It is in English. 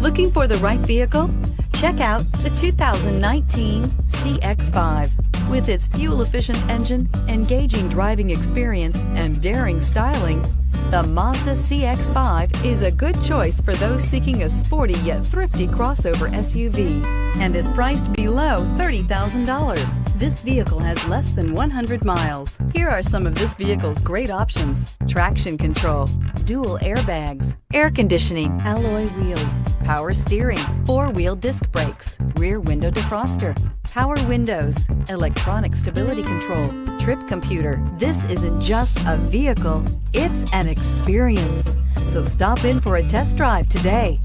Looking for the right vehicle? Check out the 2019 CX-5. With its fuel-efficient engine, engaging driving experience, and daring styling, the Mazda CX-5 is a good choice for those seeking a sporty yet thrifty crossover SUV and is priced below $30,000. This vehicle has less than 100 miles. Here are some of this vehicle's great options: traction control, dual airbags, air conditioning, alloy wheels, power steering, four-wheel disc brakes, rear window defroster, power windows, electronic stability control, trip computer. This isn't just a vehicle, it's an experience. So stop in for a test drive today.